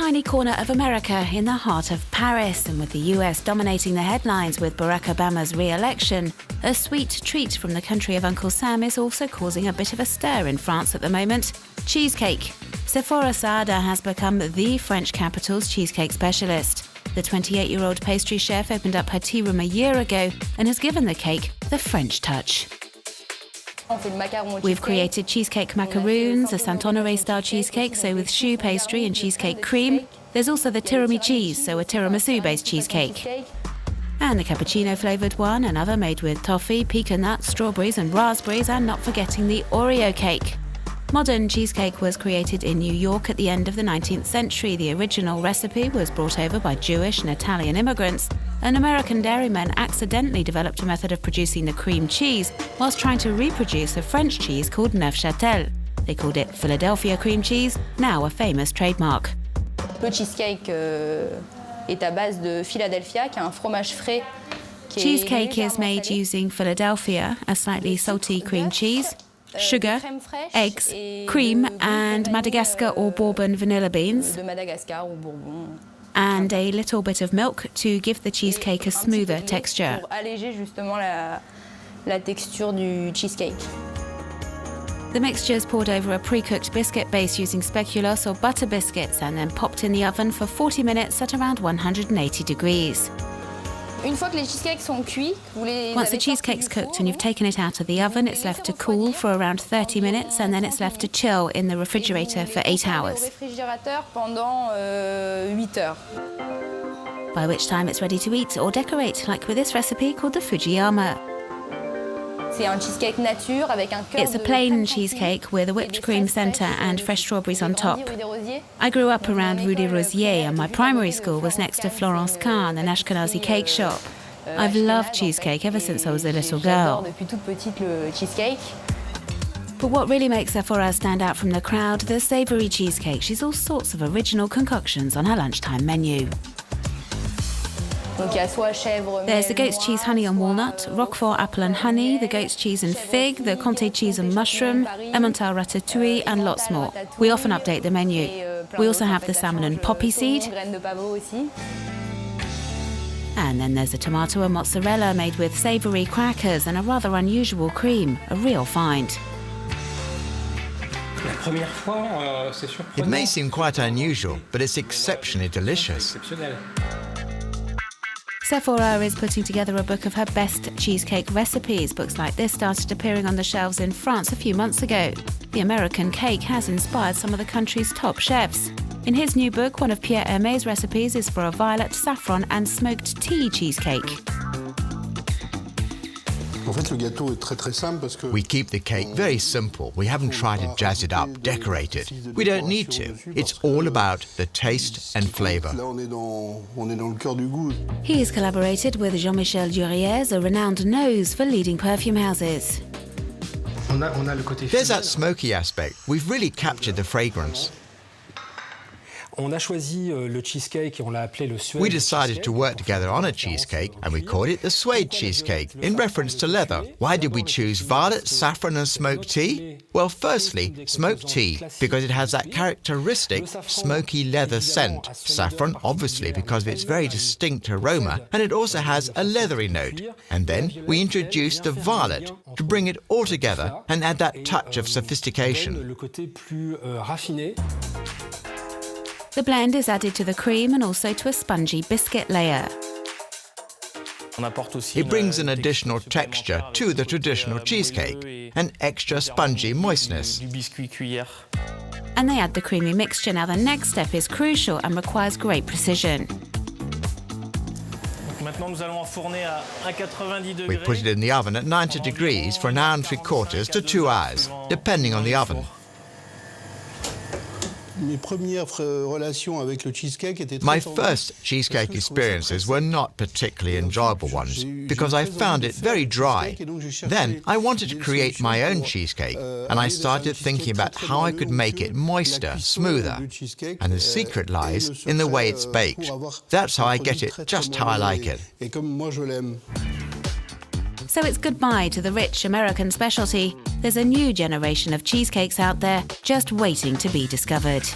tiny corner of America in the heart of Paris, and with the US dominating the headlines with Barack Obama's re-election, a sweet treat from the country of Uncle Sam is also causing a bit of a stir in France at the moment: cheesecake. SEPHORA SAADA has become the French capital's cheesecake specialist. The 28-year-old pastry chef opened up her tea room a year ago and has given the cake the French touch. We've created cheesecake macaroons, a Saint-Honoré-style cheesecake, so with choux pastry and cheesecake cream. There's also the tiramisu cheese, so a tiramisu-based cheesecake. And the cappuccino-flavoured one, another made with toffee, pecan nuts, strawberries and raspberries, and not forgetting the Oreo cake. Modern cheesecake was created in New York at the end of the 19th century. The original recipe was brought over by Jewish and Italian immigrants. An American dairyman accidentally developed a method of producing the cream cheese whilst trying to reproduce a French cheese called Neufchâtel. They called it Philadelphia cream cheese, now a famous trademark. Le cheesecake est à base de Philadelphia, qui est un fromage frais. Cheesecake is made using Philadelphia, a slightly salty cream cheese, sugar, eggs, cream and Madagascar or Bourbon vanilla beans, and a little bit of milk to give the cheesecake a smoother texture. The mixture is poured over a pre-cooked biscuit base using speculoos or butter biscuits and then popped in the oven for 40 minutes at around 180 degrees. Once the cheesecake's cooked and you've taken it out of the oven, it's left to cool for around 30 minutes and then it's left to chill in the refrigerator for 8 hours. By which time it's ready to eat or decorate, like with this recipe called the Fujiyama. It's a plain cheesecake with a whipped cream centre and fresh strawberries on top. I grew up around Rue des Rosiers and my primary school was next to Florence Kahn, an Ashkenazi cake shop. I've loved cheesecake ever since I was a little girl. But what really makes SEPHORA stand out from the crowd? The savoury cheesecake. She's all sorts of original concoctions on her lunchtime menu. There's the goat's cheese honey and walnut, Roquefort apple and honey, the goat's cheese and fig, the Comté cheese and mushroom, Emmental ratatouille and lots more. We often update the menu. We also have the salmon and poppy seed. And then there's a tomato and mozzarella made with savoury crackers and a rather unusual cream, a real find. It may seem quite unusual, but it's exceptionally delicious. SEPHORA is putting together a book of her best cheesecake recipes. Books like this started appearing on the shelves in France a few months ago. The American cake has inspired some of the country's top chefs. In his new book, one of Pierre Herme's recipes is for a violet, saffron and smoked tea cheesecake. We keep the cake very simple. We haven't tried to jazz it up, decorate it. We don't need to. It's all about the taste and flavour. He has collaborated with Jean-Michel DurieZ, a renowned nose for leading perfume houses. There's that smoky aspect. We've really captured the fragrance. We decided to work together on a cheesecake and we called it the suede cheesecake, in reference to leather. Why did we choose violet, saffron and smoked tea? Well, firstly, smoked tea, because it has that characteristic smoky leather scent. Saffron, obviously, because of its very distinct aroma, and it also has a leathery note. And then we introduced the violet to bring it all together and add that touch of sophistication. The blend is added to the cream and also to a spongy biscuit layer. It brings an additional texture to the traditional cheesecake, an extra spongy moistness. And they add the creamy mixture. Now the next step is crucial and requires great precision. We put it in the oven at 90 degrees for 1 hour and 3/4 to 2 hours, depending on the oven. My first cheesecake experiences were not particularly enjoyable ones because I found it very dry. Then I wanted to create my own cheesecake and I started thinking about how I could make it moister, smoother. And the secret lies in the way it's baked. That's how I get it just how I like it. So it's goodbye to the rich American specialty. There's a new generation of cheesecakes out there just waiting to be discovered.